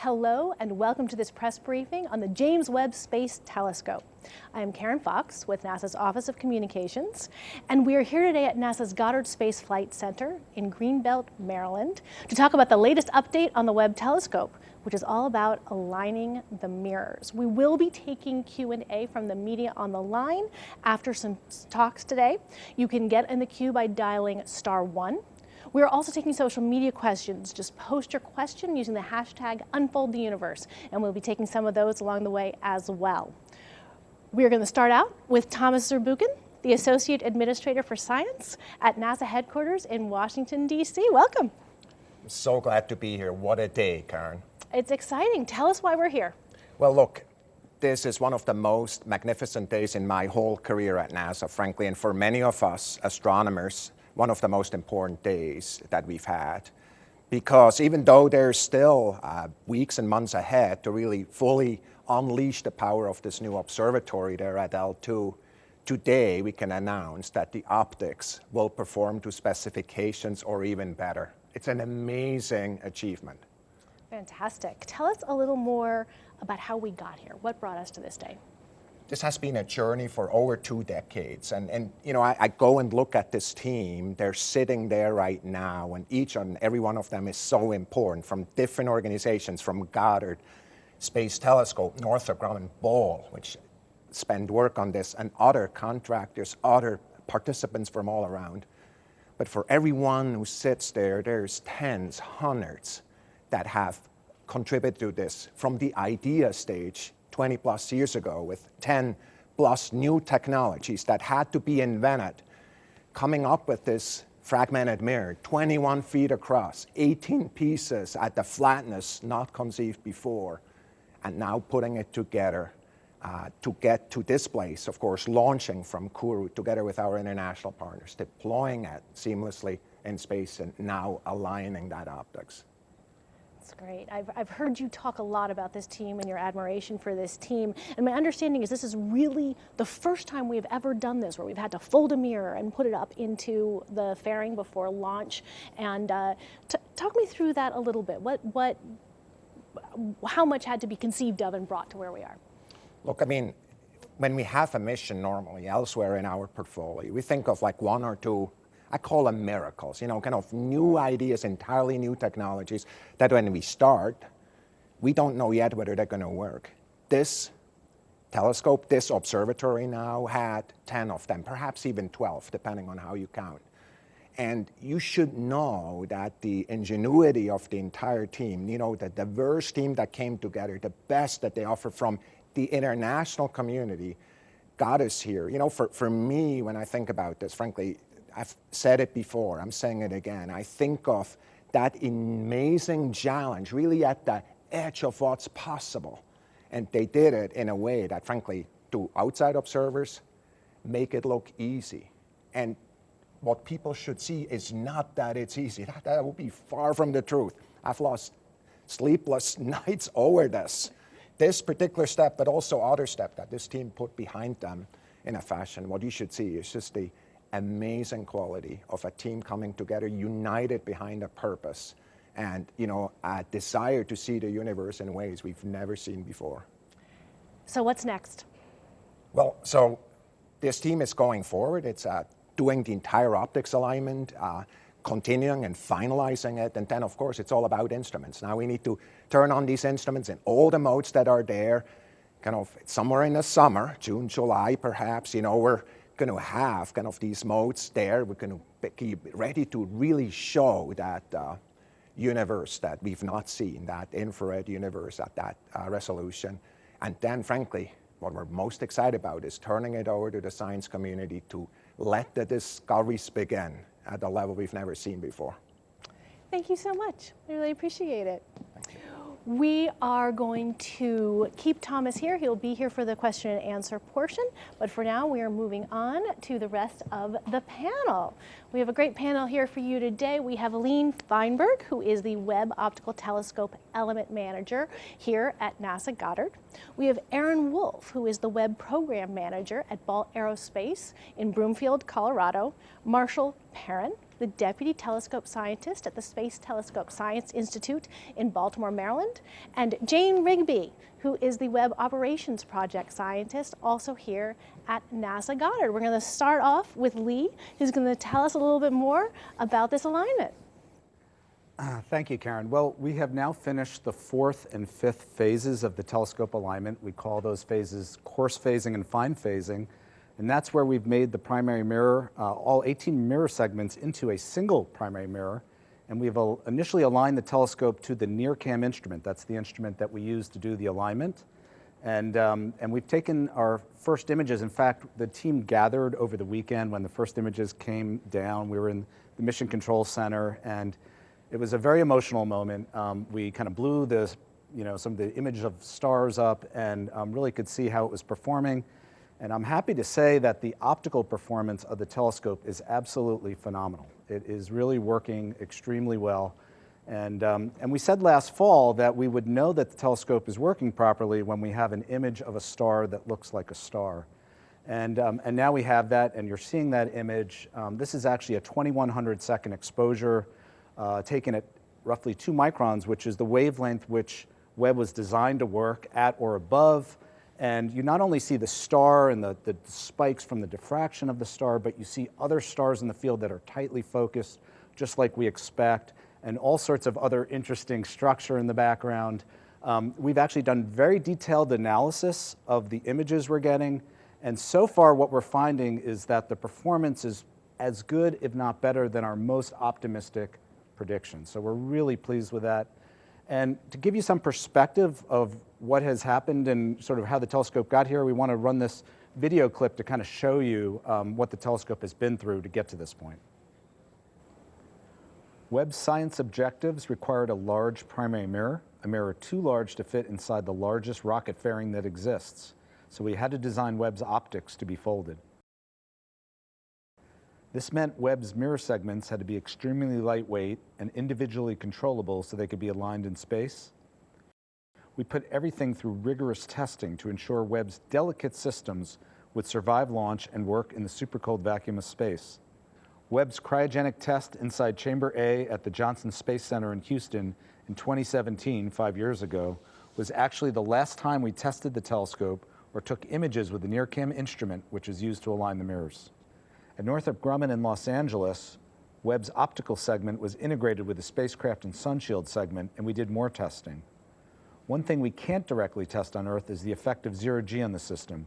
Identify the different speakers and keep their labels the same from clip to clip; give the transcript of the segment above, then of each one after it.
Speaker 1: Hello and welcome to this press briefing on the James Webb Space Telescope. I am Karen Fox with NASA's Office of Communications, and we are here today at NASA's Goddard Space Flight Center in Greenbelt, Maryland, to talk about the latest update on the Webb telescope, which is all about aligning the mirrors. We will be taking Q&A from the media on the line after some talks today. You can get in the queue by dialing *1. We're also taking social media questions. Just post your question using the hashtag #UnfoldTheUniverse, and we'll be taking some of those along the way as well. We're going to start out with Thomas Zurbuchen, the Associate Administrator for Science at NASA headquarters in Washington, D.C. Welcome.
Speaker 2: I'm so glad to be here. What a day, Karen.
Speaker 1: It's exciting. Tell us why we're here.
Speaker 2: Well, look, this is one of the most magnificent days in my whole career at NASA, frankly, and for many of us astronomers, one of the most important days that we've had. Because even though there's still weeks and months ahead to really fully unleash the power of this new observatory there at L2, today we can announce that the optics will perform to specifications or even better. It's an amazing achievement.
Speaker 1: Fantastic. Tell us a little more about how we got here. What brought us to this day?
Speaker 2: This has been a journey for over 2 decades. And you know, I go and look at this team. They're sitting there right now, and each and every one of them is so important, from different organizations, from Goddard, Space Telescope, Northrop Grumman, Ball, which spend work on this, and other contractors, other participants from all around. But for everyone who sits there, there's tens, hundreds that have contributed to this from the idea stage 20 plus years ago, with 10 plus new technologies that had to be invented, coming up with this fragmented mirror, 21 feet across, 18 pieces at the flatness not conceived before, and now putting it together to get to this place, of course, launching from Kourou together with our international partners, deploying it seamlessly in space, and now aligning that optics.
Speaker 1: That's great. I've heard you talk a lot about this team and your admiration for this team. And my understanding is this is really the first time we've ever done this, where we've had to fold a mirror and put it up into the fairing before launch. And talk me through that a little bit. How much had to be conceived of and brought to where we are?
Speaker 2: Look, I mean, when we have a mission normally elsewhere in our portfolio, we think of like 1 or 2, I call them miracles, you know, kind of new ideas, entirely new technologies that when we start, we don't know yet whether they're going to work. This telescope, this observatory now had 10 of them, perhaps even 12, depending on how you count. And you should know that the ingenuity of the entire team, you know, the diverse team that came together, the best that they offer from the international community, got us here. You know, for me, when I think about this, frankly, I've said it before, I'm saying it again, I think of that amazing challenge really at the edge of what's possible. And they did it in a way that, frankly, to outside observers, make it look easy. And what people should see is not that it's easy. That would be far from the truth. I've lost sleepless nights over this particular step, but also other step that this team put behind them in a fashion. What you should see is just the amazing quality of a team coming together, united behind a purpose, and you know, a desire to see the universe in ways we've never seen before.
Speaker 1: So what's next?
Speaker 2: Well, so this team is going forward. It's doing the entire optics alignment, continuing and finalizing it, and then of course it's all about instruments. Now we need to turn on these instruments in all the modes that are there, kind of somewhere in the summer, June, July perhaps, you know, we're going to have kind of these modes there. We're going to be ready to really show that universe that we've not seen, that infrared universe at that resolution. And then, frankly, what we're most excited about is turning it over to the science community to let the discoveries begin at a level we've never seen before.
Speaker 1: Thank you so much. I really appreciate it. We are going to keep Thomas here. He'll be here for the question and answer portion. But for now, we are moving on to the rest of the panel. We have a great panel here for you today. We have Feinberg, who is the Webb Optical Telescope Element Manager here at NASA Goddard. We have Erin, who is the Webb Program Manager at Aerospace in Broomfield, Colorado. Marshall Perrin, the Deputy Telescope Scientist at the Space Telescope Science Institute in Baltimore, Maryland, and Jane Rigby, who is the Webb Operations Project Scientist, also here at NASA Goddard. We're going to start off with Lee, who's going to tell us a little bit more about this alignment.
Speaker 3: Thank you, Karen. Well, we have now finished the 4th and 5th phases of the telescope alignment. We call those phases coarse phasing and fine phasing. And that's where we've made the primary mirror, all 18 mirror segments, into a single primary mirror. And we've initially aligned the telescope to the NIRCam instrument. That's the instrument that we use to do the alignment. And we've taken our first images. In fact, the team gathered over the weekend when the first images came down. We were in the Mission Control Center, and it was a very emotional moment. We kind of blew some of the image of stars up and really could see how it was performing. And I'm happy to say that the optical performance of the telescope is absolutely phenomenal. It is really working extremely well. And we said last fall that we would know that the telescope is working properly when we have an image of a star that looks like a star. And now we have that, and you're seeing that image. This is actually a 2100 second exposure taken at roughly 2 microns, which is the wavelength which Webb was designed to work at or above. And you not only see the star and the spikes from the diffraction of the star, but you see other stars in the field that are tightly focused, just like we expect, and all sorts of other interesting structure in the background. We've actually done very detailed analysis of the images we're getting, and so far what we're finding is that the performance is as good, if not better, than our most optimistic prediction. So we're really pleased with that. And to give you some perspective of what has happened and sort of how the telescope got here, we want to run this video clip to kind of show you what the telescope has been through to get to this point. Webb's science objectives required a large primary mirror, a mirror too large to fit inside the largest rocket fairing that exists. So we had to design Webb's optics to be folded. This meant Webb's mirror segments had to be extremely lightweight and individually controllable so they could be aligned in space. We put everything through rigorous testing to ensure Webb's delicate systems would survive launch and work in the supercold vacuum of space. Webb's cryogenic test inside Chamber A at the Johnson Space Center in Houston in 2017, 5 years ago, was actually the last time we tested the telescope or took images with the NIRCam instrument, which is used to align the mirrors. At Northrop Grumman in Los Angeles, Webb's optical segment was integrated with the spacecraft and sunshield segment, and we did more testing. One thing we can't directly test on Earth is the effect of zero-G on the system.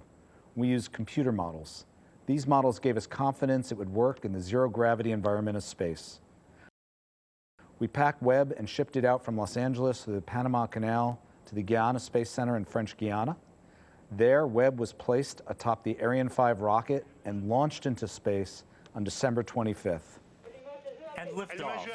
Speaker 3: We used computer models. These models gave us confidence it would work in the zero-gravity environment of space. We packed Webb and shipped it out from Los Angeles to the Panama Canal to the Guyana Space Center in French Guiana. There, Webb was placed atop the Ariane 5 rocket and launched into space on December 25th.
Speaker 4: And liftoff.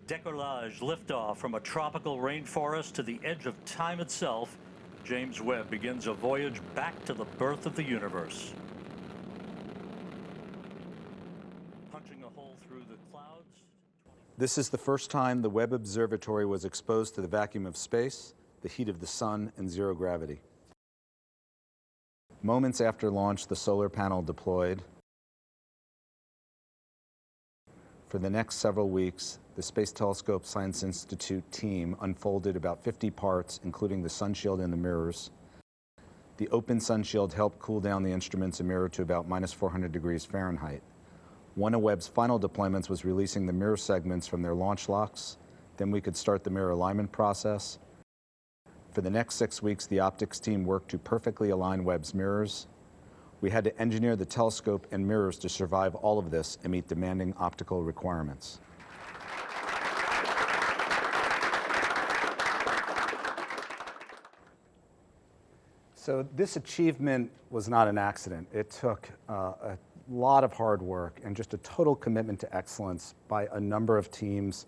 Speaker 4: Decollage, liftoff from a tropical rainforest to the edge of time itself. James Webb begins a voyage back to the birth of the universe. Punching a hole through the clouds.
Speaker 3: This is the first time the Webb Observatory was exposed to the vacuum of space, the heat of the sun, and zero gravity. Moments after launch, the solar panel deployed. For the next several weeks, the Space Telescope Science Institute team unfolded about 50 parts, including the sunshield and the mirrors. The open sunshield helped cool down the instruments and mirror to about minus 400 degrees Fahrenheit. One of Webb's final deployments was releasing the mirror segments from their launch locks. Then we could start the mirror alignment process. For the next 6 weeks, the optics team worked to perfectly align Webb's mirrors. We had to engineer the telescope and mirrors to survive all of this and meet demanding optical requirements. So this achievement was not an accident. It took a lot of hard work and just a total commitment to excellence by a number of teams.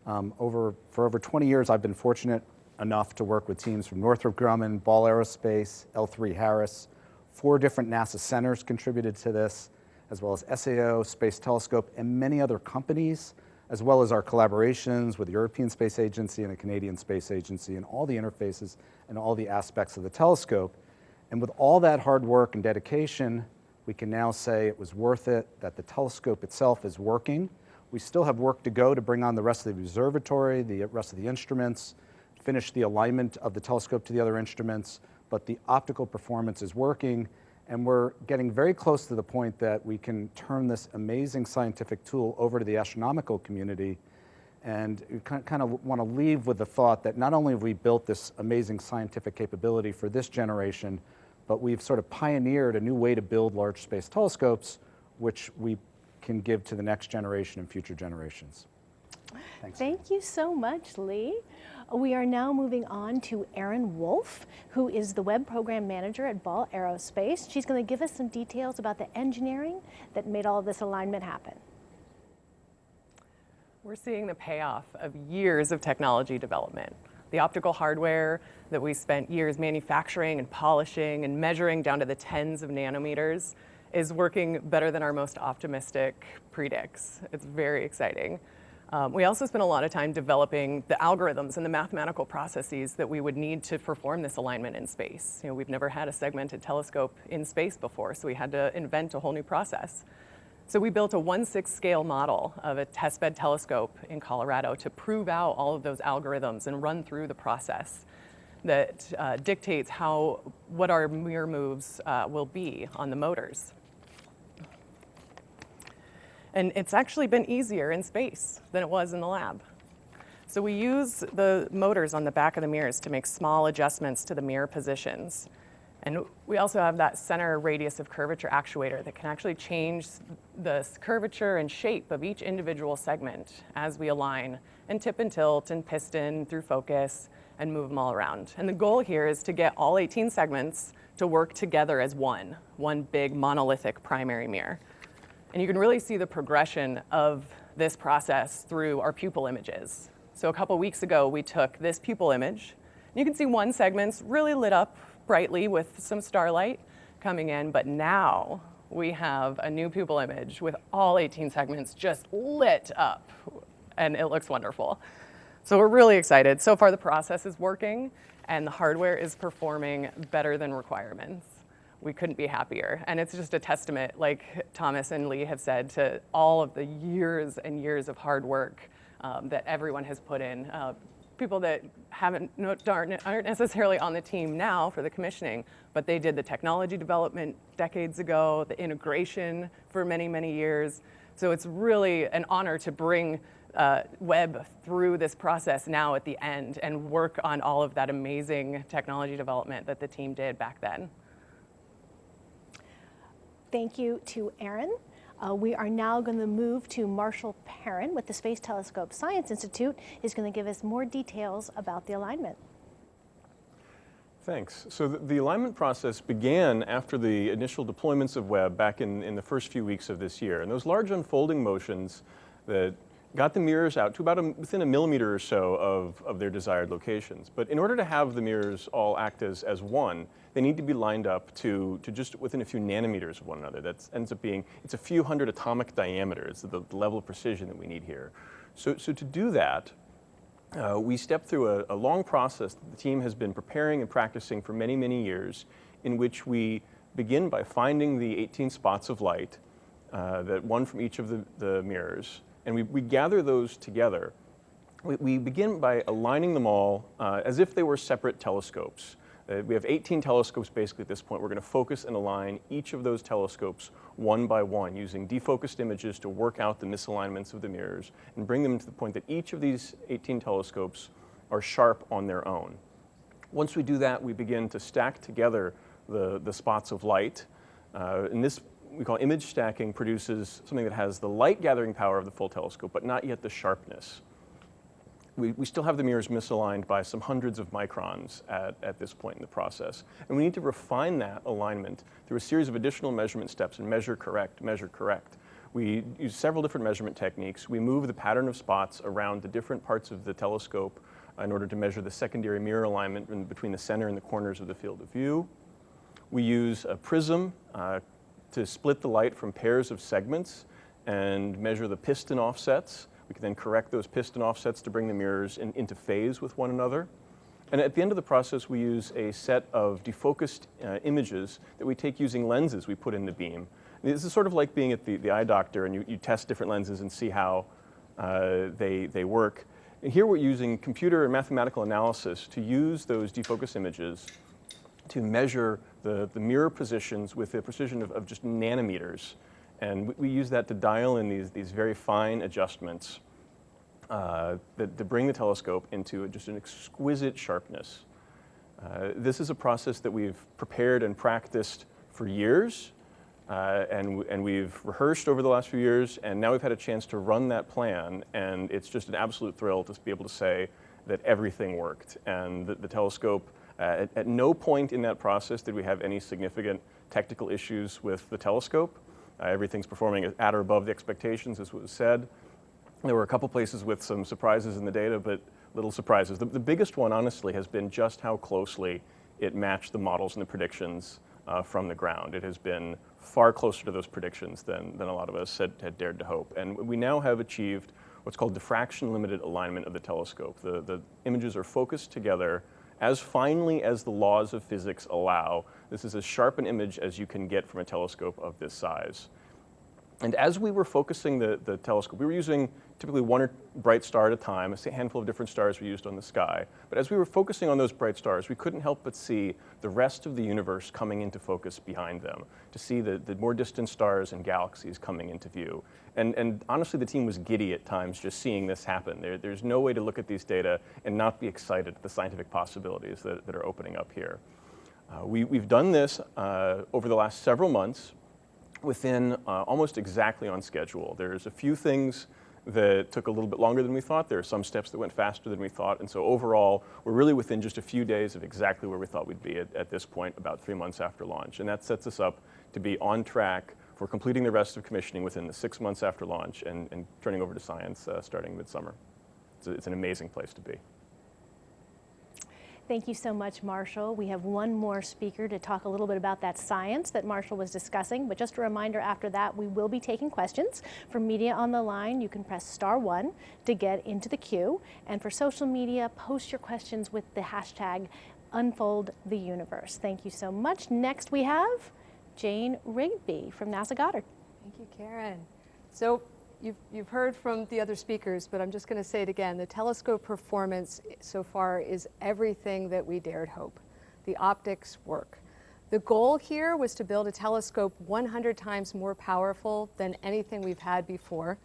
Speaker 3: For over 20 years, I've been fortunate enough to work with teams from Northrop Grumman, Ball Aerospace, L3 Harris. 4 different NASA centers contributed to this, as well as SAO, Space Telescope, and many other companies, as well as our collaborations with the European Space Agency and the Canadian Space Agency, and all the interfaces and all the aspects of the telescope. And with all that hard work and dedication, we We can now say it was worth it, that the telescope itself is working. We still have work to go to bring on the rest of the observatory, the rest of the instruments, finish the alignment of the telescope to the other instruments, but the optical performance is working, and we're getting very close to the point that we can turn this amazing scientific tool over to the astronomical community. And we kind of want to leave with the thought that not only have we built this amazing scientific capability for this generation, but we've sort of pioneered a new way to build large space telescopes, which we can give to the next generation and future generations. Thanks.
Speaker 1: Thank you so much, Lee. We are now moving on to Erin Wolf, who is the Webb Program Manager at Ball Aerospace. She's going to give us some details about the engineering that made all of this alignment happen.
Speaker 5: We're seeing the payoff of years of technology development. The optical hardware that we spent years manufacturing and polishing and measuring down to the tens of nanometers is working better than our most optimistic predicts. It's very exciting. We also spent a lot of time developing the algorithms and the mathematical processes that we would need to perform this alignment in space. We've never had a segmented telescope in space before, so we had to invent a whole new process. So we built a 1/6 scale model of a testbed telescope in Colorado to prove out all of those algorithms and run through the process that dictates what our mirror moves will be on the motors. And it's actually been easier in space than it was in the lab. So we use the motors on the back of the mirrors to make small adjustments to the mirror positions. And we also have that center radius of curvature actuator that can actually change the curvature and shape of each individual segment as we align and tip and tilt and piston through focus and move them all around. And the goal here is to get all 18 segments to work together as one big monolithic primary mirror. And you can really see the progression of this process through our pupil images. So a couple weeks ago, we took this pupil image. And you can see one segment's really lit up brightly with some starlight coming in, but now we have a new pupil image with all 18 segments just lit up, and it looks wonderful. So we're really excited. So far the process is working, and the hardware is performing better than requirements. We couldn't be happier. And it's just a testament, like Thomas and Lee have said, to all of the years and years of hard work that everyone has put in. People that aren't necessarily on the team now for the commissioning, but they did the technology development decades ago, the integration for many, many years. So it's really an honor to bring Webb through this process now at the end and work on all of that amazing technology development that the team did back then.
Speaker 1: Thank you to Erin. We are now going to move to Marshall Perrin with the Space Telescope Science Institute. He's going to give us more details about the alignment.
Speaker 6: Thanks. So the alignment process began after the initial deployments of Webb back in the first few weeks of this year. And those large unfolding motions that got the mirrors out to about within a millimeter or so of their desired locations. But in order to have the mirrors all act as one, they need to be lined up to just within a few nanometers of one another. That ends up being, it's a few hundred atomic diameters, the level of precision that we need here. So to do that, we stepped through a long process that the team has been preparing and practicing for many, many years, in which we begin by finding the 18 spots of light, that one from each of the mirrors, and we gather those together. We begin by aligning them all as if they were separate telescopes. We have 18 telescopes basically at this point. We're going to focus and align each of those telescopes one by one using defocused images to work out the misalignments of the mirrors and bring them to the point that each of these 18 telescopes are sharp on their own. Once we do that, we begin to stack together the spots of light. And this we call image stacking produces something that has the light gathering power of the full telescope, but not yet the sharpness. We still have the mirrors misaligned by some hundreds of microns at this point in the process. And we need to refine that alignment through a series of additional measurement steps and measure, correct, measure, correct. We use several different measurement techniques. We move the pattern of spots around the different parts of the telescope in order to measure the secondary mirror alignment between the center and the corners of the field of view. We use a prism to split the light from pairs of segments and measure the piston offsets. We can then correct those piston offsets to bring the mirrors into phase with one another. And at the end of the process, we use a set of defocused images that we take using lenses we put in the beam. And this is sort of like being at the eye doctor, and you test different lenses and see how they work. And here we're using computer and mathematical analysis to use those defocused images to measure the mirror positions with the precision of just nanometers. And we use that to dial in these very fine adjustments that bring the telescope into just an exquisite sharpness. This is a process that we've prepared and practiced for years, and we've rehearsed over the last few years, and now we've had a chance to run that plan, and it's just an absolute thrill to be able to say that everything worked. And the telescope, at no point in that process did we have any significant technical issues with the telescope. Everything's performing at or above the expectations, as was said. There were a couple places with some surprises in the data, but little surprises. The biggest one, honestly, has been just how closely it matched the models and the predictions from the ground. It has been far closer to those predictions than a lot of us had dared to hope. And we now have achieved what's called diffraction-limited alignment of the telescope. The images are focused together as finely as the laws of physics allow. This is as sharp an image as you can get from a telescope of this size. And as we were focusing the telescope, we were using typically one bright star at a time, a handful of different stars we used on the sky. But as we were focusing on those bright stars, we couldn't help but see the rest of the universe coming into focus behind them, to see the more distant stars and galaxies coming into view. And honestly, the team was giddy at times just seeing this happen. There's no way to look at these data and not be excited at the scientific possibilities that are opening up here. We've done this over the last several months within almost exactly on schedule. There's a few things that took a little bit longer than we thought. There are some steps that went faster than we thought. And so overall, we're really within just a few days of exactly where we thought we'd be at this point, about 3 months after launch. And that sets us up to be on track for completing the rest of commissioning within the 6 months after launch and turning over to science starting midsummer. It's an amazing place to be.
Speaker 1: Thank you so much, Marshall. We have one more speaker to talk a little bit about that science that Marshall was discussing, but just a reminder, after that, we will be taking questions. For media on the line, you can press *1 to get into the queue, and for social media, post your questions with the hashtag #UnfoldTheUniverse. Thank you so much. Next, we have Jane Rigby from NASA Goddard.
Speaker 7: Thank you, Karen. So you've heard from the other speakers, but I'm just going to say it again. The telescope performance so far is everything that we dared hope. The optics work. The goal here was to build a telescope 100 times more powerful than anything we've had before.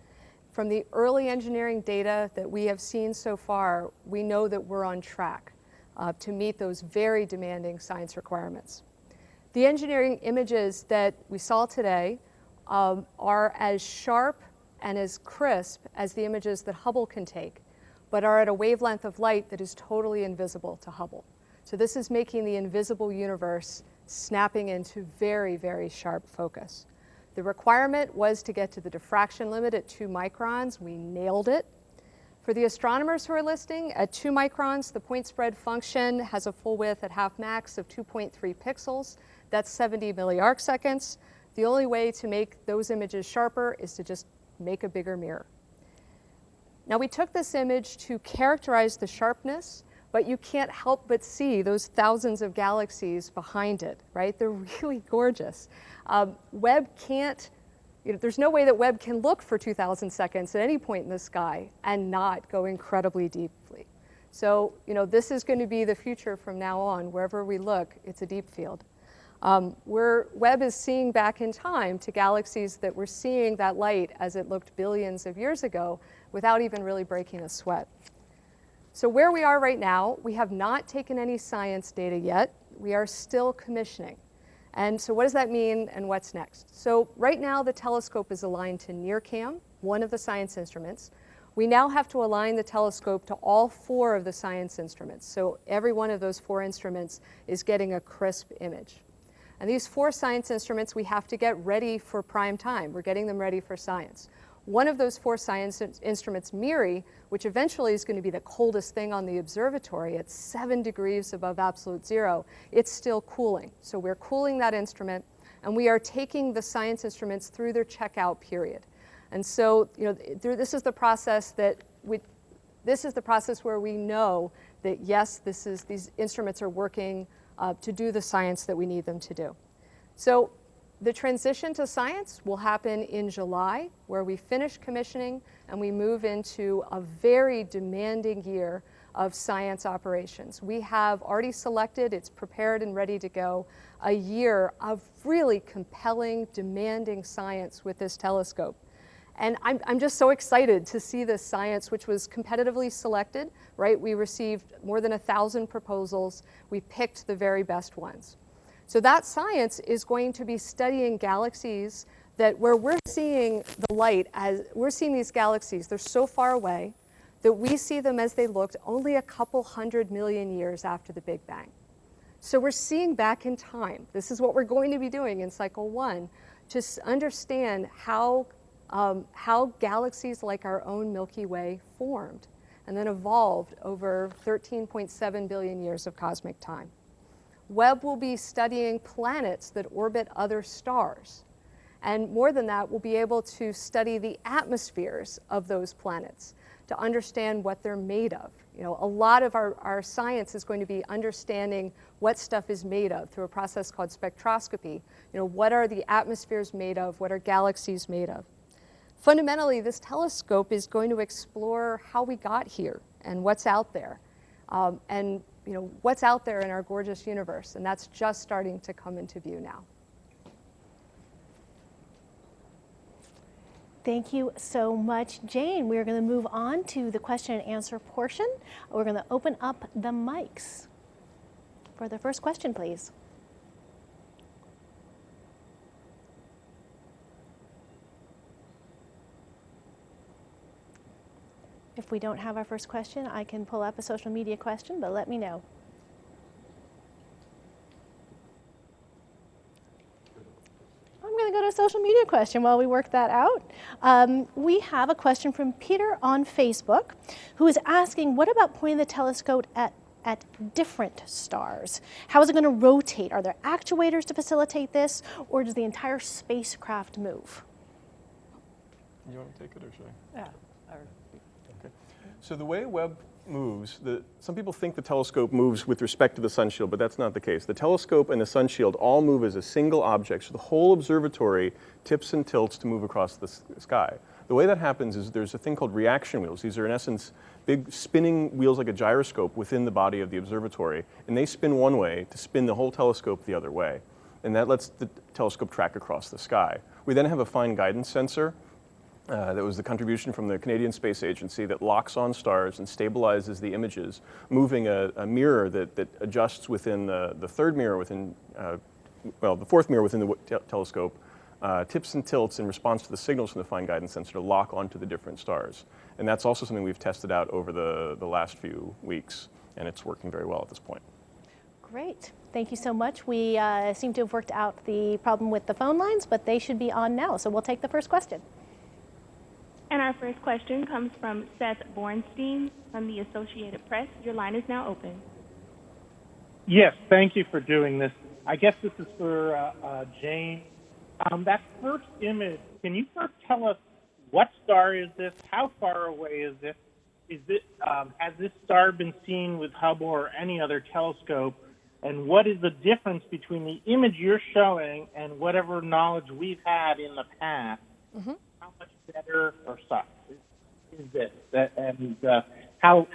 Speaker 7: From the early engineering data that we have seen so far, we know that we're on track to meet those very demanding science requirements. The engineering images that we saw today are as sharp and as crisp as the images that Hubble can take, but are at a wavelength of light that is totally invisible to Hubble. So this is making the invisible universe snapping into very, very sharp focus. The requirement was to get to the diffraction limit at 2 microns. We nailed it. For the astronomers who are listening, at 2 microns, the point spread function has a full width at half max of 2.3 pixels. That's 70 milliarcseconds. The only way to make those images sharper is to just make a bigger mirror. Now, we took this image to characterize the sharpness, but you can't help but see those thousands of galaxies behind it, right? They're really gorgeous. Webb can't, there's no way that Webb can look for 2,000 seconds at any point in the sky and not go incredibly deeply. So, this is going to be the future from now on. Wherever we look, it's a deep field. Webb is seeing back in time to galaxies that were seeing that light as it looked billions of years ago without even really breaking a sweat. So where we are right now, we have not taken any science data yet. We are still commissioning. And so what does that mean and what's next? So right now the telescope is aligned to NIRCam, one of the science instruments. We now have to align the telescope to all 4 of the science instruments. So every one of those 4 instruments is getting a crisp image. And these 4 science instruments we have to get ready for prime time. We're getting them ready for science. One of those 4 science instruments, MIRI, which eventually is going to be the coldest thing on the observatory at 7 degrees above absolute zero, it's still cooling. So we're cooling that instrument, and we are taking the science instruments through their checkout period. And so, this is the process that this is the process where we know that, yes, these instruments are working to do the science that we need them to do. So the transition to science will happen in July, where we finish commissioning and we move into a very demanding year of science operations. We have already selected, it's prepared and ready to go, a year of really compelling, demanding science with this telescope. And I'm just so excited to see this science, which was competitively selected, right? We received more than 1,000 proposals. We picked the very best ones. So that science is going to be studying galaxies that where we're seeing the light, as we're seeing these galaxies, they're so far away that we see them as they looked only a couple 100 million years after the Big Bang. So we're seeing back in time. This is what we're going to be doing in cycle 1, to understand how galaxies like our own Milky Way formed and then evolved over 13.7 billion years of cosmic time. Webb will be studying planets that orbit other stars. And more than that, we'll be able to study the atmospheres of those planets to understand what they're made of. You know, a lot of our science is going to be understanding what stuff is made of through a process called spectroscopy. You know, what are the atmospheres made of? What are galaxies made of? Fundamentally, this telescope is going to explore how we got here and what's out there. And you know, what's out there in our gorgeous universe, and that's just starting to come into view now.
Speaker 1: Thank you so much, Jane. We're going to move on to the question and answer portion. We're going to open up the mics for the first question, please. If we don't have our first question, I can pull up a social media question, but let me know. I'm going to go to a social media question while we work that out. We have a question from Peter on Facebook, who is asking, what about pointing the telescope at different stars? How is it going to rotate? Are there actuators to facilitate this, or does the entire spacecraft move?
Speaker 6: You want to take it or should I?
Speaker 5: Yeah.
Speaker 6: Okay. So the way Webb moves, some people think the telescope moves with respect to the sun shield, but that's not the case. The telescope and the sun shield all move as a single object, so the whole observatory tips and tilts to move across the sky. The way that happens is there's a thing called reaction wheels. These are, in essence, big spinning wheels like a gyroscope within the body of the observatory, and they spin one way to spin the whole telescope the other way, and that lets the telescope track across the sky. We then have a fine guidance sensor. That was the contribution from the Canadian Space Agency that locks on stars and stabilizes the images, moving a mirror that adjusts within the third mirror within, the fourth mirror within the telescope, tips and tilts in response to the signals from the fine guidance sensor to lock onto the different stars. And that's also something we've tested out over the last few weeks, and it's working very well at this point.
Speaker 1: Great. Thank you so much. We seem to have worked out the problem with the phone lines, but they should be on now, so we'll take the first question.
Speaker 8: And our first question comes from Seth Bornstein from the Associated Press. Your line is now open.
Speaker 9: Yes, thank you for doing this. I guess this is for Jane. That first image, can you first tell us what star is this? How far away is this? Has this star been seen with Hubble or any other telescope? And what is the difference between the image you're showing and whatever knowledge we've had in the past? Mm-hmm. How much better or sucks is this? And how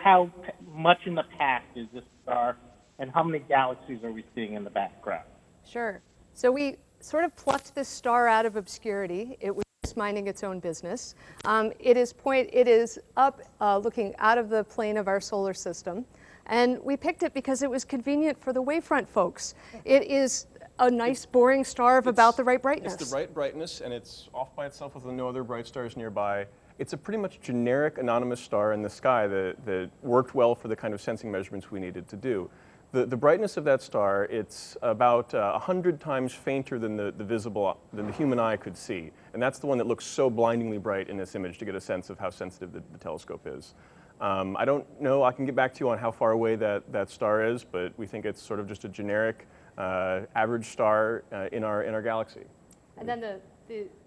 Speaker 9: much in the past is this star? And how many galaxies are we seeing in the background?
Speaker 7: Sure. So we sort of plucked this star out of obscurity. It was minding its own business. It is up looking out of the plane of our solar system. And we picked it because it was convenient for the wavefront folks. It is a nice, boring star of about the right brightness.
Speaker 6: It's the right brightness, and it's off by itself with no other bright stars nearby. It's a pretty much generic anonymous star in the sky that worked well for the kind of sensing measurements we needed to do. The brightness of that star, it's about 100 times fainter than than the human eye could see. And that's the one that looks so blindingly bright in this image to get a sense of how sensitive the telescope is. I don't know, I can get back to you on how far away that star is, but we think it's sort of just a generic average star in our galaxy.
Speaker 7: And then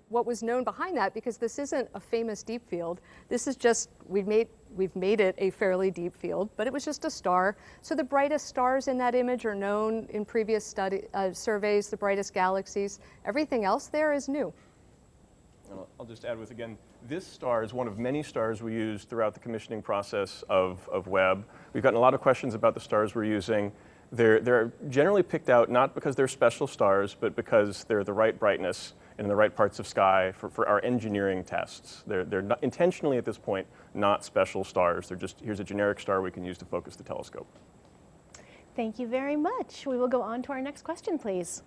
Speaker 7: what was known behind that, because this isn't a famous deep field. This is just, we've made it a fairly deep field, but it was just a star. So the brightest stars in that image are known in previous surveys, the brightest galaxies. Everything else there is new.
Speaker 6: I'll just add with, again, this star is one of many stars we use throughout the commissioning process of Webb. We've gotten a lot of questions about the stars we're using. They're generally picked out not because they're special stars, but because they're the right brightness and in the right parts of sky for our engineering tests. They're not, intentionally at this point, not special stars. They're just, here's a generic star we can use to focus the telescope.
Speaker 1: Thank you very much. We will go on to our next question, please.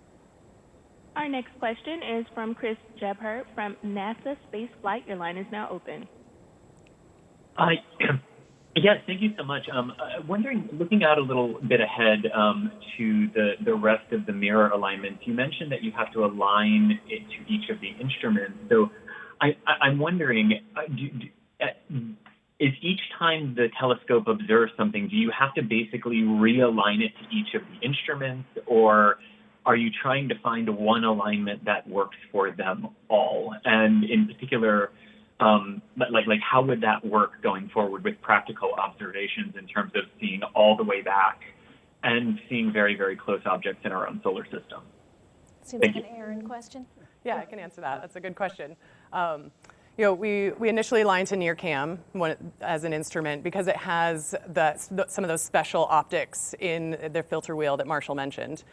Speaker 8: Our next question is from Chris Jebhart from NASA Space Flight. Your line is now open.
Speaker 10: Hi. Yes, thank you so much. Wondering, looking out a little bit ahead to the rest of the mirror alignments, you mentioned that you have to align it to each of the instruments. So I'm wondering, is each time the telescope observes something, do you have to basically realign it to each of the instruments, or are you trying to find one alignment that works for them all? And in particular, like how would that work going forward with practical observations in terms of seeing all the way back and seeing very, very close objects in our own solar system?
Speaker 1: Seems like an Erin question.
Speaker 5: Yeah, I can answer that. That's a good question. You know, we initially aligned to NIRCam as an instrument because it has some of those special optics in the filter wheel that Marshall mentioned,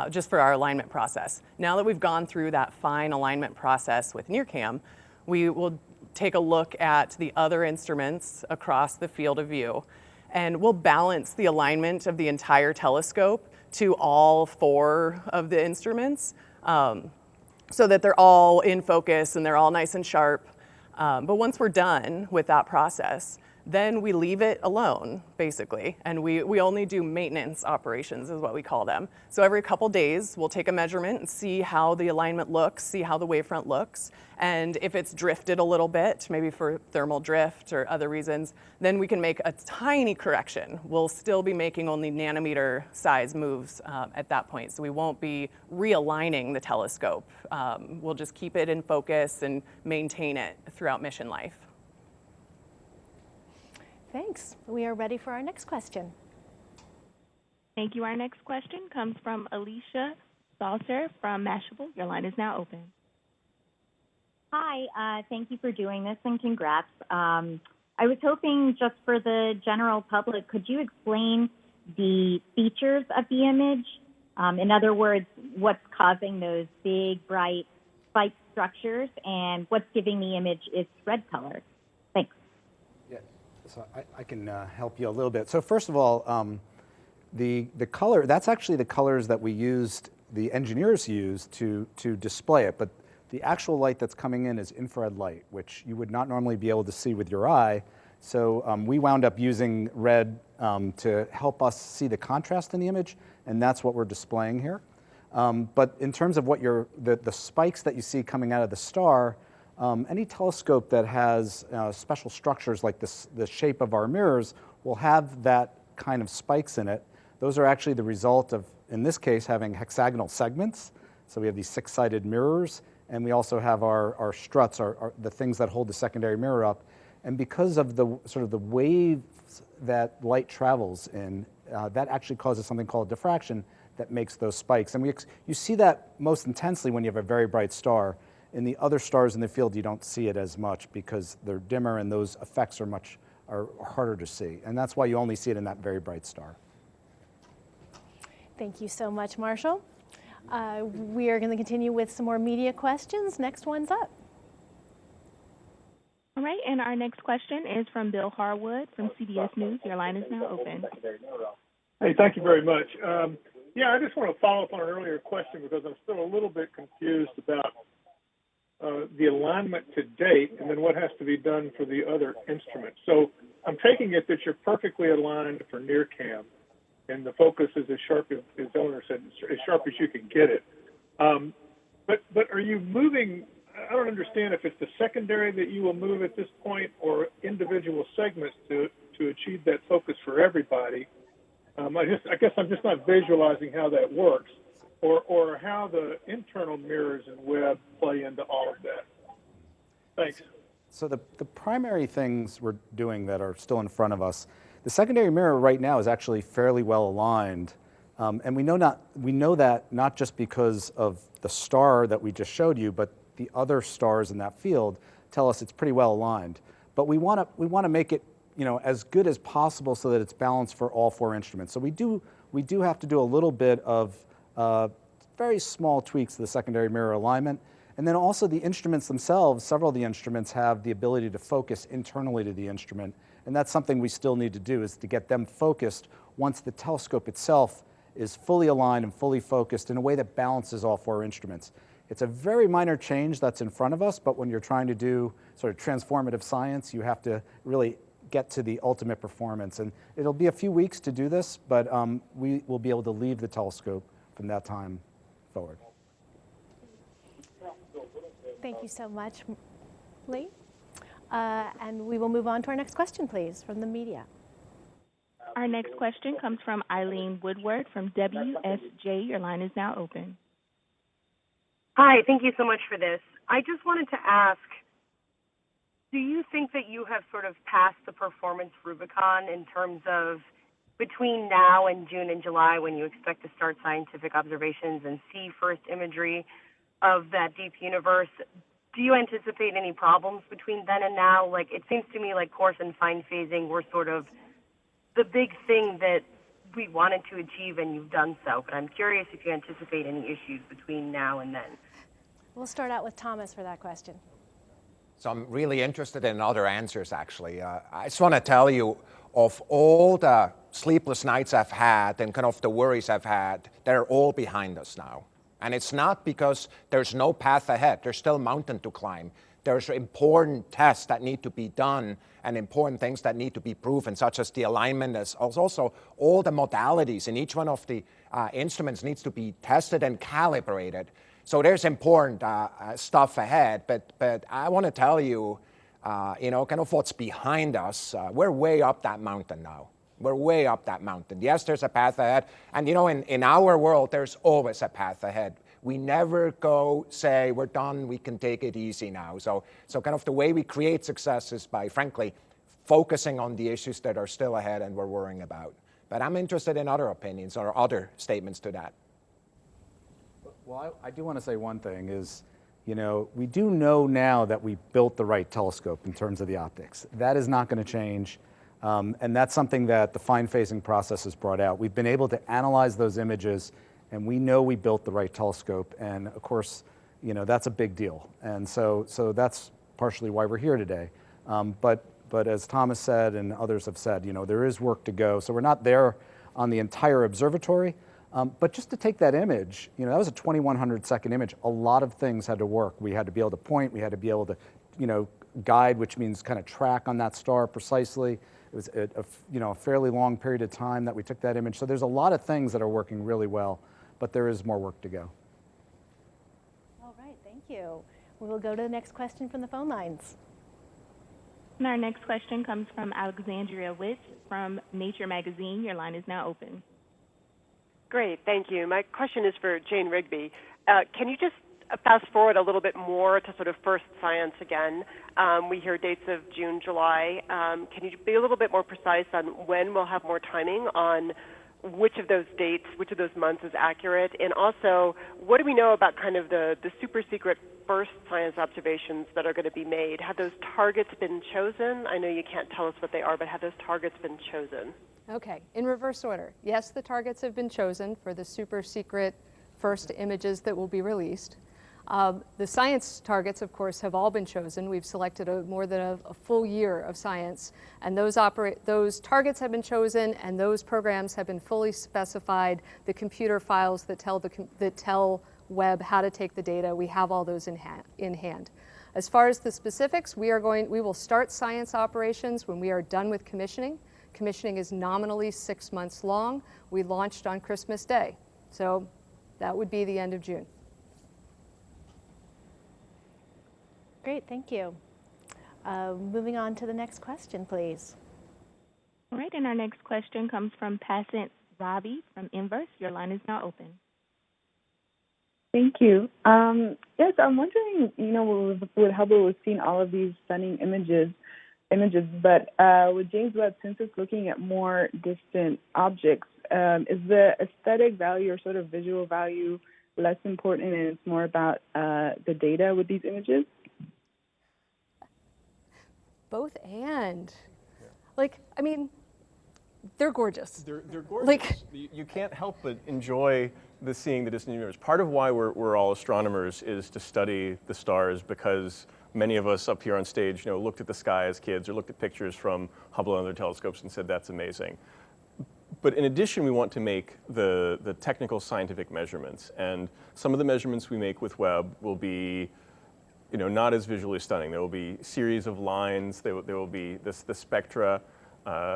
Speaker 5: just for our alignment process. Now that we've gone through that fine alignment process with NIRCam, we will take a look at the other instruments across the field of view, and we'll balance the alignment of the entire telescope to all 4 of the instruments so that they're all in focus and they're all nice and sharp. But once we're done with that process, then we leave it alone, basically, and we only do maintenance operations, is what we call them. So every couple days, we'll take a measurement and see how the alignment looks, see how the wavefront looks, and if it's drifted a little bit, maybe for thermal drift or other reasons, then we can make a tiny correction. We'll still be making only nanometer size moves at that point, so we won't be realigning the telescope. We'll just keep it in focus and maintain it throughout mission life.
Speaker 1: Thanks. We are ready for our next question.
Speaker 8: Thank you. Our next question comes from Alicia Saucer from Mashable. Your line is now open.
Speaker 11: Hi, thank you for doing this and congrats. I was hoping just for the general public, could you explain the features of the image? In other words, what's causing those big, bright spike structures and what's giving the image its red color? Thanks.
Speaker 3: Yeah, so I can help you a little bit. So first of all, the color, that's actually the colors that we used, the engineers used to display it, but the actual light that's coming in is infrared light, which you would not normally be able to see with your eye. So we wound up using red to help us see the contrast in the image, and that's what we're displaying here. But in terms of what the spikes that you see coming out of the star, any telescope that has special structures like the shape of our mirrors will have that kind of spikes in it. Those are actually the result of, in this case, having hexagonal segments. So we have these 6-sided mirrors, and we also have our struts, the things that hold the secondary mirror up. And because of the sort of the waves that light travels in, that actually causes something called diffraction that makes those spikes. And you see that most intensely when you have a very bright star. In the other stars in the field, you don't see it as much because they're dimmer and those effects are harder to see. And that's why you only see it in that very bright star.
Speaker 1: Thank you so much, Marshall. We are going to continue with some more media questions. Next one's up.
Speaker 8: All right, and our next question is from Bill Harwood from CBS News. Your line is now open.
Speaker 9: Hey, thank you very much. I just want to follow up on an earlier question because I'm still a little bit confused about the alignment to date and then what has to be done for the other instruments. So I'm taking it that you're perfectly aligned for NIRCam, and the focus is as sharp as Eleanor said, as sharp as you can get it. But are you moving? I don't understand if it's the secondary that you will move at this point or individual segments to achieve that focus for everybody. I guess I'm just not visualizing how that works or how the internal mirrors in Webb play into all of that. Thanks.
Speaker 3: So the primary things we're doing that are still in front of us, the secondary mirror right now is actually fairly well aligned. And we know that not just because of the star that we just showed you, but the other stars in that field tell us it's pretty well aligned. But we want to make it as good as possible so that it's balanced for all 4 instruments. So we do have to do a little bit of very small tweaks to the secondary mirror alignment. And then also the instruments themselves, several of the instruments have the ability to focus internally to the instrument. And that's something we still need to do, is to get them focused once the telescope itself is fully aligned and fully focused in a way that balances all 4 instruments. It's a very minor change that's in front of us, but when you're trying to do sort of transformative science, you have to really get to the ultimate performance. And it'll be a few weeks to do this, but we will be able to leave the telescope from that time forward.
Speaker 1: Thank you so much, Lee. And we will move on to our next question, please, from the media.
Speaker 8: Our next question comes from Eileen Woodward from WSJ. Your line is now open.
Speaker 12: Hi, thank you so much for this. I just wanted to ask, do you think that you have sort of passed the performance Rubicon in terms of between now and June and July, when you expect to start scientific observations and see first imagery of that deep universe? Do you anticipate any problems between then and now? Like, it seems to me like coarse and fine phasing were sort of the big thing that we wanted to achieve, and you've done so. But I'm curious if you anticipate any issues between now and then.
Speaker 1: We'll start out with Thomas for that question.
Speaker 2: So I'm really interested in other answers, actually. I just want to tell you, of all the sleepless nights I've had and kind of the worries I've had, they're all behind us now. And it's not because there's no path ahead. There's still a mountain to climb. There's important tests that need to be done and important things that need to be proven, such as the alignment. As also all the modalities in each one of the instruments needs to be tested and calibrated. So there's important stuff ahead. But I want to tell you, kind of what's behind us. We're way up that mountain now. We're way up that mountain. Yes, there's a path ahead. And in our world, there's always a path ahead. We never go say, we're done, we can take it easy now. So kind of the way we create success is by, frankly, focusing on the issues that are still ahead and we're worrying about. But I'm interested in other opinions or other statements to that.
Speaker 3: Well, I do want to say one thing is, we do know now that we built the right telescope in terms of the optics. That is not going to change. And that's something that the fine phasing process has brought out. We've been able to analyze those images, and we know we built the right telescope. And of course, that's a big deal. And so that's partially why we're here today. But as Thomas said and others have said, there is work to go. So we're not there on the entire observatory. But just to take that image, that was a 2100 second image. A lot of things had to work. We had to be able to point. We had to be able to, guide, which means kind of track on that star precisely. It was a fairly long period of time that we took that image. So there's a lot of things that are working really well, but there is more work to go.
Speaker 1: All right, thank you. We will go to the next question from the phone lines.
Speaker 8: And our next question comes from Alexandria Witt from Nature Magazine. Your line is now open.
Speaker 13: Great, thank you. My question is for Jane Rigby. Can you just fast forward a little bit more to sort of first science again? We hear dates of June, July. Can you be a little bit more precise on when we'll have more timing on which of those dates, which of those months is accurate? And also, what do we know about kind of the super secret first science observations that are going to be made? Have those targets been chosen? I know you can't tell us what they are, but have those targets been chosen?
Speaker 7: Okay, in reverse order. Yes, the targets have been chosen for the super secret first images that will be released. The science targets, of course, have all been chosen. We've selected more than a full year of science, and those targets have been chosen, and those programs have been fully specified. The computer files that tell Webb how to take the data, we have all those in hand. As far as the specifics, we will start science operations when we are done with commissioning. Commissioning is nominally 6 months long. We launched on Christmas Day, so that would be the end of June.
Speaker 1: Great, thank you. Moving on to the next question, please.
Speaker 8: All right, and our next question comes from Passant Ravi from Inverse. Your line is now open.
Speaker 14: Thank you. Yes, I'm wondering, with Hubble, we've seen all of these stunning images, but with James Webb, since it's looking at more distant objects, is the aesthetic value or sort of visual value less important and it's more about the data with these images?
Speaker 7: Both and. Like, I mean, they're gorgeous.
Speaker 6: They're gorgeous.
Speaker 7: Like,
Speaker 6: you can't help but enjoy seeing the distant universe. Part of why we're all astronomers is to study the stars, because many of us up here on stage, looked at the sky as kids or looked at pictures from Hubble and other telescopes and said, that's amazing. But in addition, we want to make the technical scientific measurements. And some of the measurements we make with Webb will be not as visually stunning. There will be series of lines. There will be the spectra.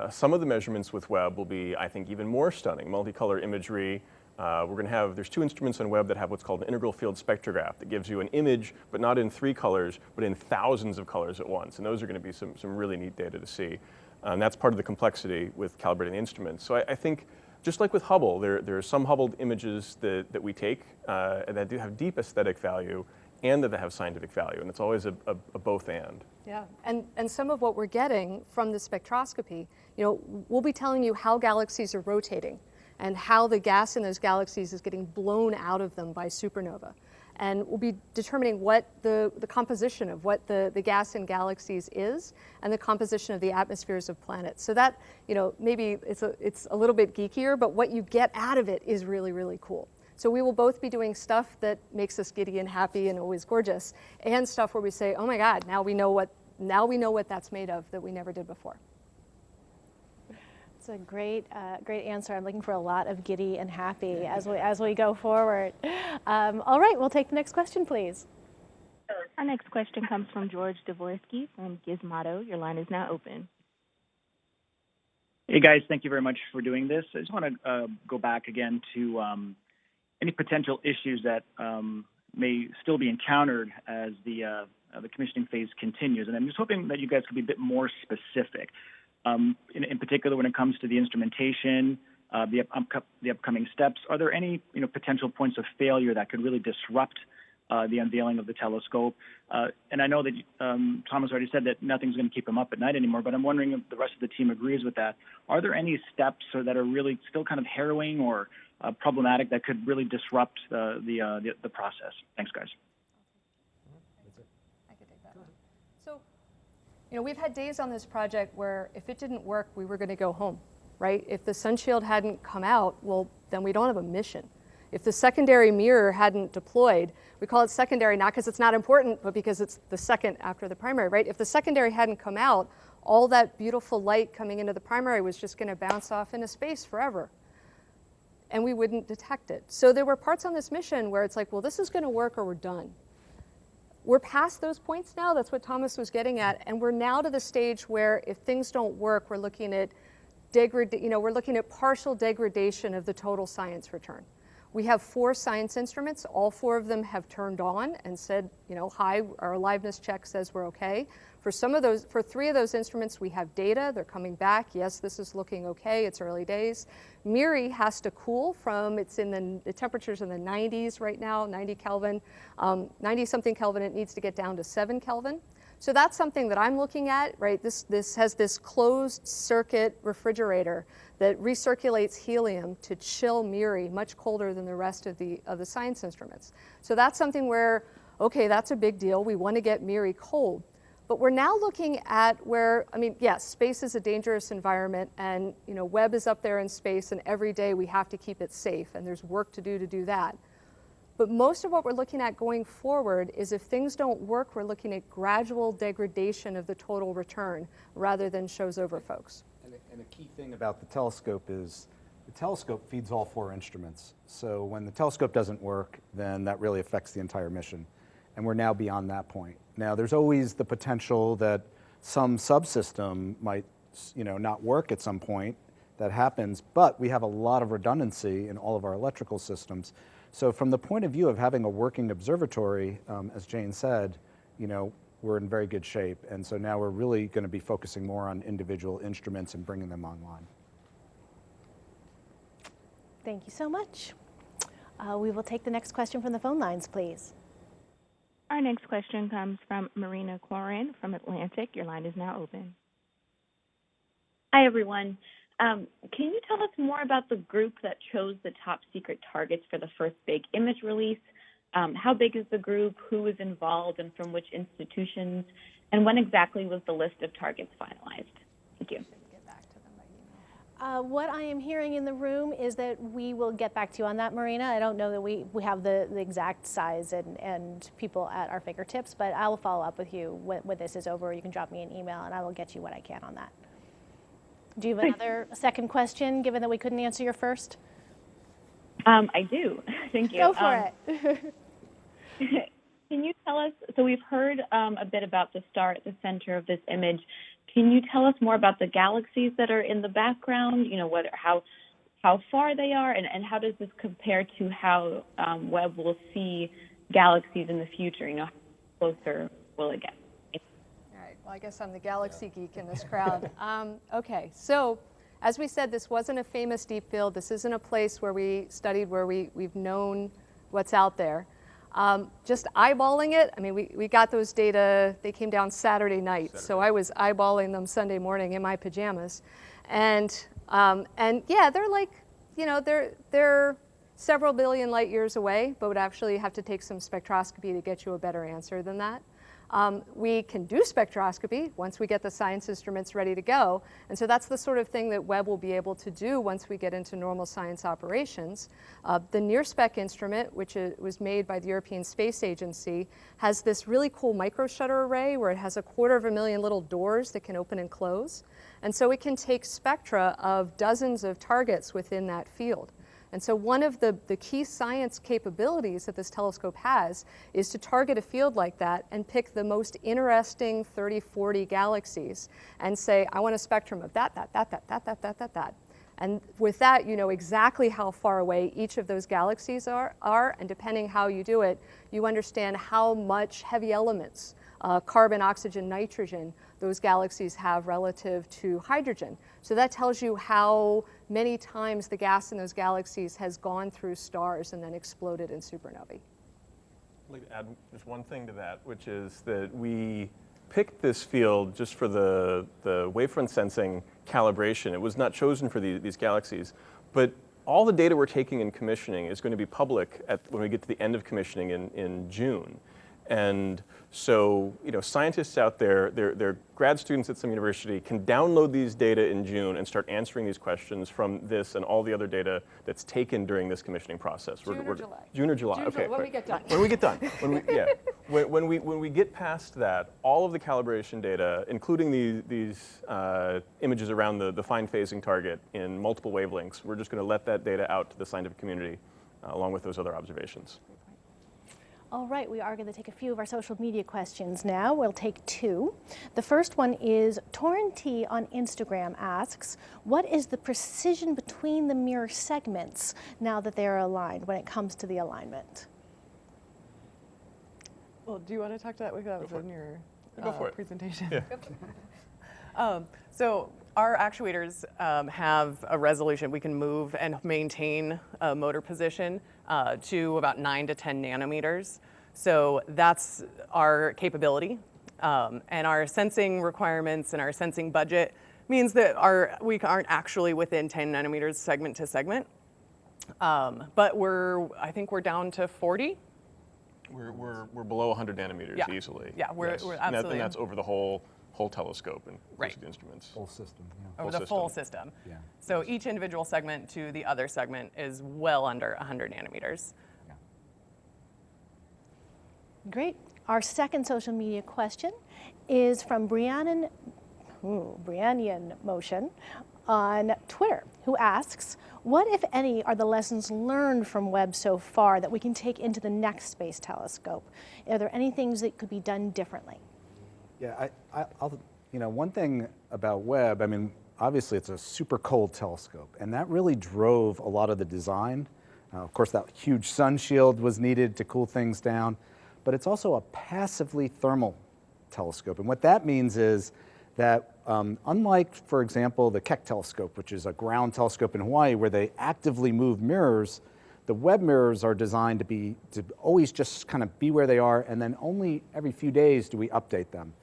Speaker 6: Some of the measurements with Webb will be, I think, even more stunning. Multicolor imagery. There's 2 instruments on Webb that have what's called an integral field spectrograph that gives you an image, but not in 3 colors, but in thousands of colors at once. And those are going to be some really neat data to see. And that's part of the complexity with calibrating the instruments. So I think, just like with Hubble, there are some Hubble images that we take that do have deep aesthetic value and that they have scientific value. And it's always a both and.
Speaker 7: yeah, and some of what we're getting from the spectroscopy, we'll be telling you how galaxies are rotating and how the gas in those galaxies is getting blown out of them by supernova. And we'll be determining what the composition of what the gas in galaxies is and the composition of the atmospheres of planets. So that, maybe it's a little bit geekier, but what you get out of it is really, really cool. So we will both be doing stuff that makes us giddy and happy and always gorgeous, and stuff where we say, oh my God, now we know what that's made of that we never did before.
Speaker 1: It's a great answer. I'm looking for a lot of giddy and happy as we go forward. All right, we'll take the next question, please.
Speaker 8: Our next question comes from George Dvorsky from Gizmodo. Your line is now open.
Speaker 15: Hey guys, thank you very much for doing this. I just want to go back again to any potential issues that may still be encountered as the commissioning phase continues. And I'm just hoping that you guys could be a bit more specific. In particular, when it comes to the instrumentation, the upcoming steps, are there any potential points of failure that could really disrupt the unveiling of the telescope? And I know that Thomas already said that nothing's going to keep him up at night anymore, but I'm wondering if the rest of the team agrees with that. Are there any steps that are really still kind of harrowing or problematic that could really disrupt the process? Thanks, guys.
Speaker 7: I could take that one. So, we've had days on this project where if it didn't work, we were going to go home, right? If the sunshield hadn't come out, well, then we don't have a mission. If the secondary mirror hadn't deployed, we call it secondary not because it's not important, but because it's the second after the primary, right? If the secondary hadn't come out, all that beautiful light coming into the primary was just going to bounce off into space forever. And we wouldn't detect it. So there were parts on this mission where it's like, well, this is going to work or we're done. We're past those points now. That's what Thomas was getting at. And we're now to the stage where if things don't work, we're looking at we're looking at partial degradation of the total science return. We have 4 science instruments. All 4 of them have turned on and said, hi, our aliveness check says we're okay. For 3 of those instruments, we have data. They're coming back. Yes, this is looking okay. It's early days. MIRI has to cool from, it's in the temperatures in the 90s right now, 90 Kelvin, 90-something Kelvin. It needs to get down to 7 Kelvin. So that's something that I'm looking at, right? This has this closed circuit refrigerator that recirculates helium to chill MIRI much colder than the rest of the science instruments. So that's something where, okay, that's a big deal. We want to get MIRI cold. But we're now looking at where, yes, space is a dangerous environment, and Webb is up there in space, and every day we have to keep it safe, and there's work to do that. But most of what we're looking at going forward is if things don't work, we're looking at gradual degradation of the total return rather than shows over folks.
Speaker 3: And a key thing about the telescope is the telescope feeds all 4 instruments. So when the telescope doesn't work, then that really affects the entire mission. And we're now beyond that point. Now, there's always the potential that some subsystem might, not work at some point. That happens, but we have a lot of redundancy in all of our electrical systems. So from the point of view of having a working observatory, as Jane said, we're in very good shape. And so now we're really going to be focusing more on individual instruments and bringing them online.
Speaker 1: Thank you so much. We will take the next question from the phone lines, please.
Speaker 8: Our next question comes from Marina Quarren from Atlantic. Your line is now open.
Speaker 16: Hi, everyone. Can you tell us more about the group that chose the top secret targets for the first big image release? How big is the group? Who was involved and from which institutions? And when exactly was the list of targets finalized? Thank you.
Speaker 1: What I am hearing in the room is that we will get back to you on that, Marina. I don't know that we have the exact size and people at our fingertips, but I will follow up with you when this is over. You can drop me an email and I will get you what I can on that. Do you have another second question, given that we couldn't answer your first?
Speaker 16: I do. Thank you.
Speaker 1: Go for it.
Speaker 16: Can you tell us, so we've heard a bit about the star at the center of this image. Can you tell us more about the galaxies that are in the background, how far they are, and how does this compare to how Webb will see galaxies in the future? How closer will it get?
Speaker 7: All right, well, I guess I'm the galaxy geek in this crowd. Okay, so as we said, this wasn't a famous deep field. This isn't a place where we studied where we've known what's out there. Just eyeballing it, I mean, we got those data, they came down Saturday night, so I was eyeballing them Sunday morning in my pajamas. And yeah, they're like, they're several billion light years away, but would actually have to take some spectroscopy to get you a better answer than that. We can do spectroscopy once we get the science instruments ready to go. And so that's the sort of thing that Webb will be able to do once we get into normal science operations. The NIRSpec instrument, which was made by the European Space Agency, has this really cool microshutter array where it has 250,000 little doors that can open and close. And so it can take spectra of dozens of targets within that field. And so one of the key science capabilities that this telescope has is to target a field like that and pick the most interesting 30, 40 galaxies and say, I want a spectrum of that. And with that, you know exactly how far away each of those galaxies are, and depending how you do it, you understand how much heavy elements, carbon, oxygen, nitrogen, those galaxies have relative to hydrogen. So that tells you how many times the gas in those galaxies has gone through stars and then exploded in supernovae.
Speaker 6: I'd like to add just one thing to that, which is that we picked this field just for the wavefront sensing calibration. It was not chosen for these galaxies, but all the data we're taking in commissioning is going to be public when we get to the end of commissioning in June. And so, scientists out there, they're grad students at some university, can download these data in June and start answering these questions from this and all the other data that's taken during this commissioning process.
Speaker 7: June or July?
Speaker 6: June or July. Okay.
Speaker 7: When we get done.
Speaker 6: When we get done. When we get past that, all of the calibration data, including these images around the fine phasing target in multiple wavelengths, we're just going to let that data out to the scientific community along with those other observations.
Speaker 1: All right, we are going to take a few of our social media questions now. We'll take two. The first one is Torrin T on Instagram asks, what is the precision between the mirror segments now that they're aligned when it comes to the alignment?
Speaker 5: Well, do you want to talk to that? That was in your presentation.
Speaker 6: Yeah.
Speaker 5: So our actuators have a resolution. We can move and maintain a motor position to about 9 to 10 nanometers. So that's our capability. And our sensing requirements and our sensing budget means that we aren't actually within 10 nanometers segment to segment. But I think we're down to 40.
Speaker 6: We're below 100 nanometers easily.
Speaker 5: Yeah, we're absolutely.
Speaker 6: And that's over the whole telescope and the instruments.
Speaker 3: Whole system. Yeah.
Speaker 5: Over the full system.
Speaker 3: Yeah.
Speaker 5: So each individual segment to the other segment is well under 100 nanometers.
Speaker 3: Yeah.
Speaker 1: Great. Our second social media question is from Briannian Motion on Twitter, who asks, what, if any, are the lessons learned from Webb so far that we can take into the next space telescope? Are there any things that could be done differently?
Speaker 3: Yeah, one thing about Webb, I mean, obviously it's a super cold telescope, and that really drove a lot of the design. Of course, that huge sun shield was needed to cool things down, but it's also a passively thermal telescope. And what that means is that unlike, for example, the Keck telescope, which is a ground telescope in Hawaii where they actively move mirrors, The Webb mirrors are designed to always just kind of be where they are, and then only every few days do we update them.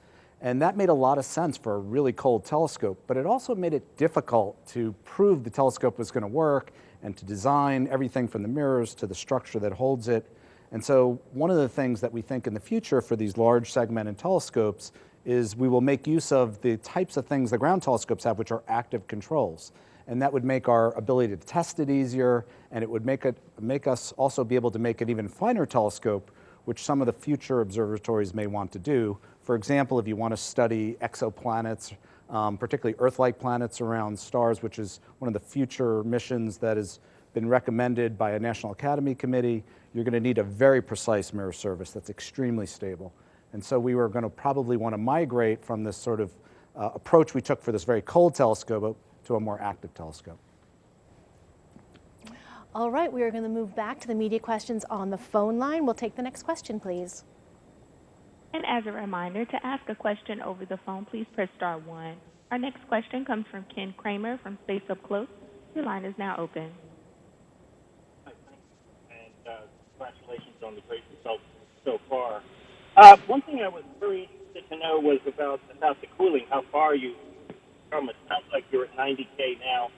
Speaker 3: And that made a lot of sense for a really cold telescope, but it also made it difficult to prove the telescope was going to work and to design everything from the mirrors to the structure that holds it. And so one of the things that we think in the future for these large segmented telescopes is we will make use of the types of things the ground telescopes have, which are active controls. And that would make our ability to test it easier, and it would make us also be able to make an even finer telescope, which some of the future observatories may want to do. For example, if you want to study exoplanets, particularly Earth-like planets around stars, which is one of the future missions that has been recommended by a National Academy committee, you're going to need a very precise mirror surface that's extremely stable. And so we were going to probably want to migrate from this sort of approach we took for this very cold telescope to a more active telescope.
Speaker 1: All right, we are going to move back to the media questions on the phone line. We'll take the next question, please.
Speaker 8: And as a reminder, to ask a question over the phone, please press star 1. Our next question comes from Ken Kramer from Space Up Close. Your line is now open.
Speaker 9: Hi, thank you, and congratulations on the great results so far. One thing I was very interested to know was about the cooling, how far you from. It sounds like you're at 90K now.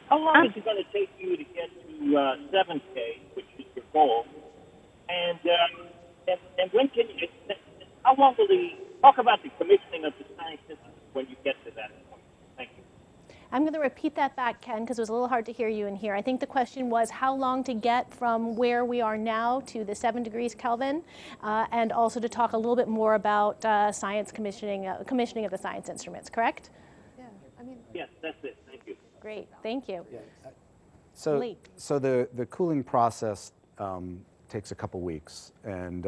Speaker 9: How long is it going to take you to get to 7K, which is your goal? And when can you? How long will talk about the commissioning of the science systems when you get to that point? Thank you.
Speaker 1: I'm going to repeat that back, Ken, because it was a little hard to hear you in here. I think the question was how long to get from where we are now to the 7 degrees Kelvin, and also to talk a little bit more about science commissioning of the science instruments, correct?
Speaker 9: Yes, that's it. Thank you.
Speaker 1: Great, thank you.
Speaker 3: Yeah. So the cooling process takes a couple weeks, and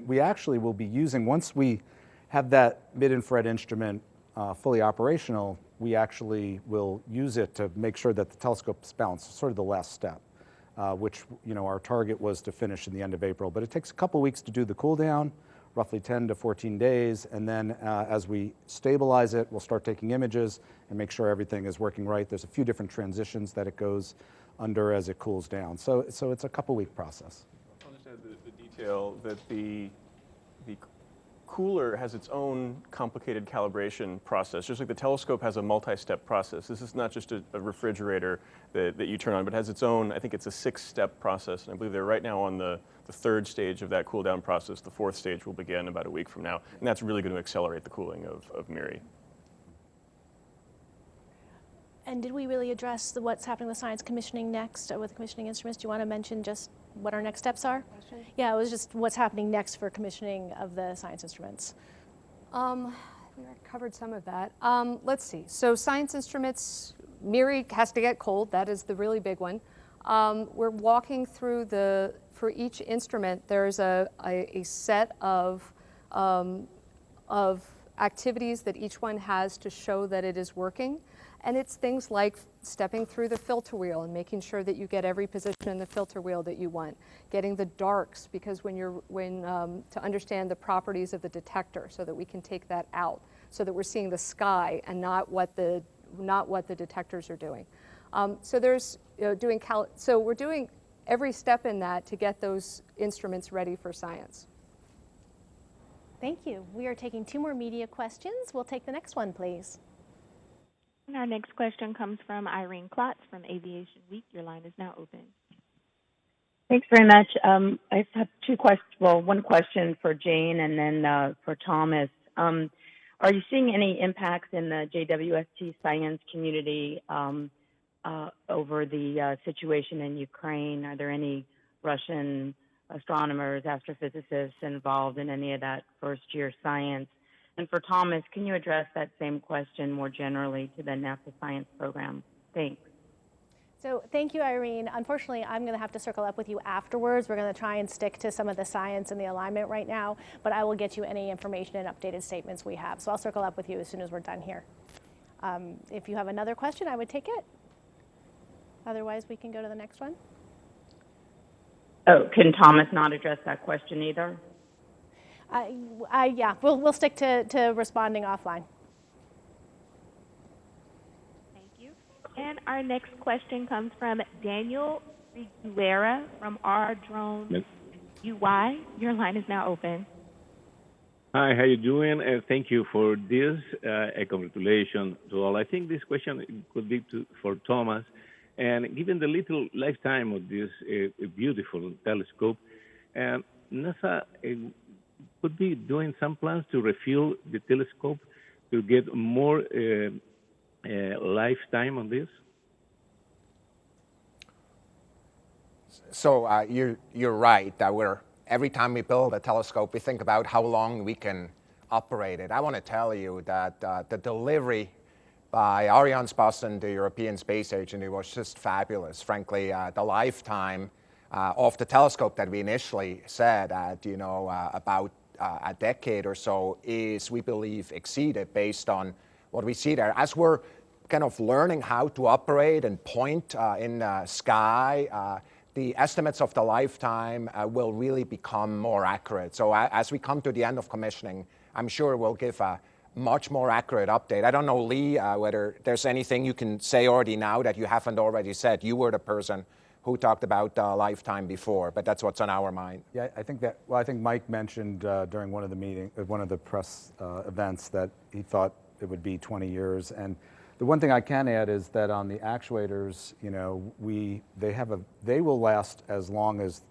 Speaker 3: we actually will be using, once we have that mid-infrared instrument fully operational, we actually will use it to make sure that the telescope's balanced, sort of the last step, which our target was to finish in the end of April. But it takes a couple weeks to do the cool down, roughly 10 to 14 days, and then as we stabilize it, we'll start taking images and make sure everything is working right. There's a few different transitions that it goes under as it cools down. So it's a couple week process.
Speaker 6: I'll just add the detail that the cooler has its own complicated calibration process. Just like the telescope has a multi-step process. This is not just a refrigerator that you turn on, but has its own, I think it's a 6-step process. And I believe they're right now on the 3rd stage of that cool down process. The 4th stage will begin about a week from now. And that's really going to accelerate the cooling of MIRI.
Speaker 1: And did we really address what's happening with science commissioning next with commissioning instruments? Do you want to mention just what our next steps are? Yeah, it was just what's happening next for commissioning of the science instruments.
Speaker 7: We covered some of that. Let's see. So science instruments, MIRI has to get cold. That is the really big one. We're walking through for each instrument, there's a set of activities that each one has to show that it is working. And it's things like stepping through the filter wheel and making sure that you get every position in the filter wheel that you want. Getting the darks, because to understand the properties of the detector so that we can take that out, so that we're seeing the sky and not what the detectors are doing. So we're doing every step in that to get those instruments ready for science.
Speaker 1: Thank you. We are taking 2 more media questions. We'll take the next one, please.
Speaker 8: And our next question comes from Irene Klotz from Aviation Week. Your line is now open.
Speaker 17: Thanks very much. I have 2 questions. Well, one question for Jane and then for Thomas. Are you seeing any impacts in the JWST science community over the situation in Ukraine? Are there any Russian astronomers, astrophysicists involved in any of that first-year science? And for Thomas, can you address that same question more generally to the NASA science program? Thanks.
Speaker 1: So thank you, Irene. Unfortunately, I'm going to have to circle up with you afterwards. We're going to try and stick to some of the science and the alignment right now, but I will get you any information and updated statements we have. So I'll circle up with you as soon as we're done here. If you have another question, I would take it. Otherwise, we can go to the next one.
Speaker 17: Oh, can Thomas not address that question either?
Speaker 1: Yeah, we'll stick to responding offline.
Speaker 8: Thank you. And our next question comes from Daniel Figuera from R Drone UI. Your line is now open.
Speaker 18: Hi, how you doing? Thank you for this. Congratulations to all. I think this question could be for Thomas. And given the little lifetime of this beautiful telescope, NASA could be doing some plans to refuel the telescope to get more lifetime on this?
Speaker 2: So you're right that every time we build a telescope, we think about how long we can operate it. I want to tell you that the delivery by Arianespace and the European Space Agency was just fabulous. Frankly, the lifetime of the telescope that we initially said at about a decade or so is, we believe, exceeded based on what we see there. As we're kind of learning how to operate and point in the sky, the estimates of the lifetime will really become more accurate. So as we come to the end of commissioning, I'm sure we'll give a much more accurate update. I don't know, Lee, whether there's anything you can say already now that you haven't already said. You were the person who talked about lifetime before, but that's what's on our mind.
Speaker 3: Yeah, I think Mike mentioned during one of the press events that he thought it would be 20 years. And the one thing I can add is that on the actuators, they will last as long as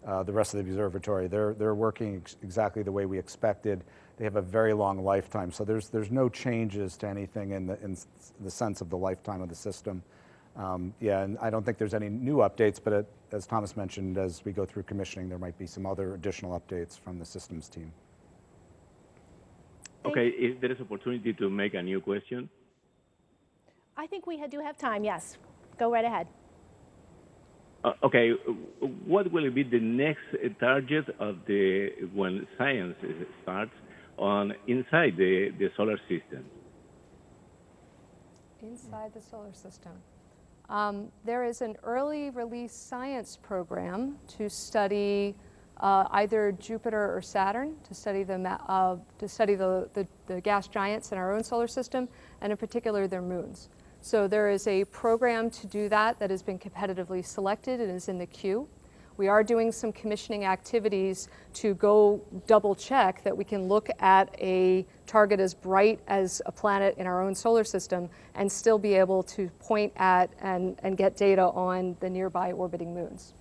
Speaker 3: the rest of the observatory. They're working exactly the way we expected. They have a very long lifetime, so there's no changes to anything in the sense of the lifetime of the system. And I don't think there's any new updates, but as Thomas mentioned, as we go through commissioning, there might be some other additional updates from the systems team.
Speaker 18: Okay, if there is opportunity to make a new question.
Speaker 1: I think we do have time, yes. Go right ahead.
Speaker 18: Okay, what will be the next target of when science starts inside the solar system?
Speaker 7: Inside the solar system. There is an early release science program to study either Jupiter or Saturn, to study the gas giants in our own solar system, and in particular their moons. So there is a program to do that has been competitively selected and is in the queue. We are doing some commissioning activities to go double check that we can look at a target as bright as a planet in our own solar system and still be able to point at and get data on the nearby orbiting moons.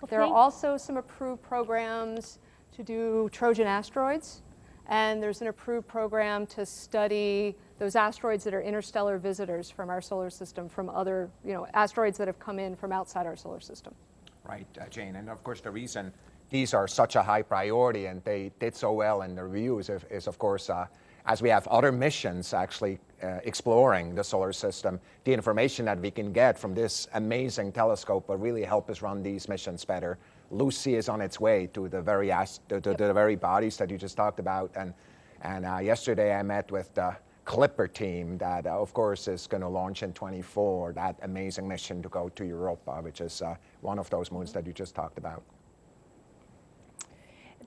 Speaker 7: There are also some approved programs to do Trojan asteroids, and there's an approved program to study those asteroids that are interstellar visitors from our solar system, from other, asteroids that have come in from outside our solar system.
Speaker 2: Right, Jane, and of course the reason these are such a high priority and they did so well in the reviews is of course, as we have other missions actually exploring the solar system, the information that we can get from this amazing telescope will really help us run these missions better. Lucy is on its way to the very bodies that you just talked about, and yesterday I met with the Clipper team that, of course, is going to launch in 2024, that amazing mission to go to Europa, which is one of those moons that you just talked about.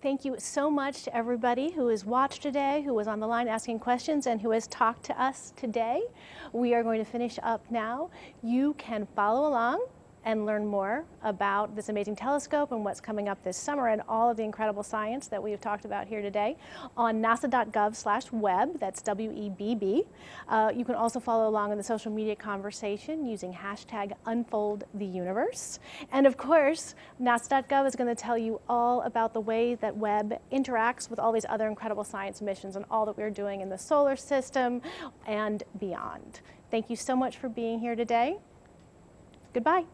Speaker 1: Thank you so much to everybody who has watched today, who was on the line asking questions, and who has talked to us today. We are going to finish up now. You can follow along and learn more about this amazing telescope and what's coming up this summer and all of the incredible science that we have talked about here today on nasa.gov/webb, that's W-E-B-B. You can also follow along in the social media conversation using #UnfoldTheUniverse. And of course, nasa.gov is going to tell you all about the way that Webb interacts with all these other incredible science missions and all that we're doing in the solar system and beyond. Thank you so much for being here today. Goodbye.